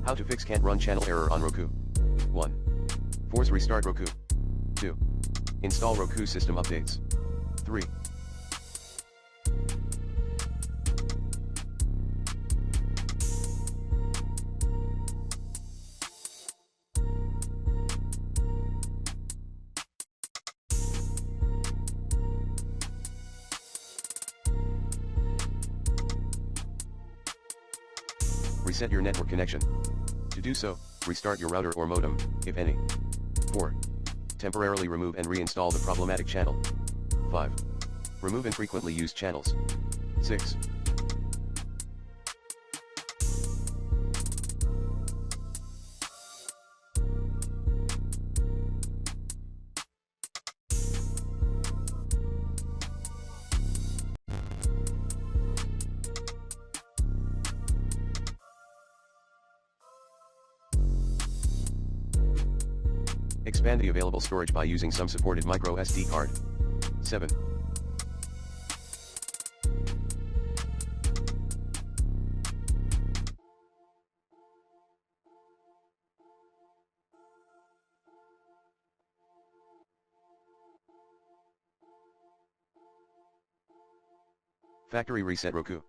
How to fix can't run channel error on Roku. 1. Force restart Roku. 2. Install Roku system updates. 3. Reset your network connection. To do so, restart your router or modem, if any. 4. Temporarily remove and reinstall the problematic channel. 5. Remove infrequently used channels. 6. Expand the available storage by using some supported micro SD card. 7. Factory reset Roku.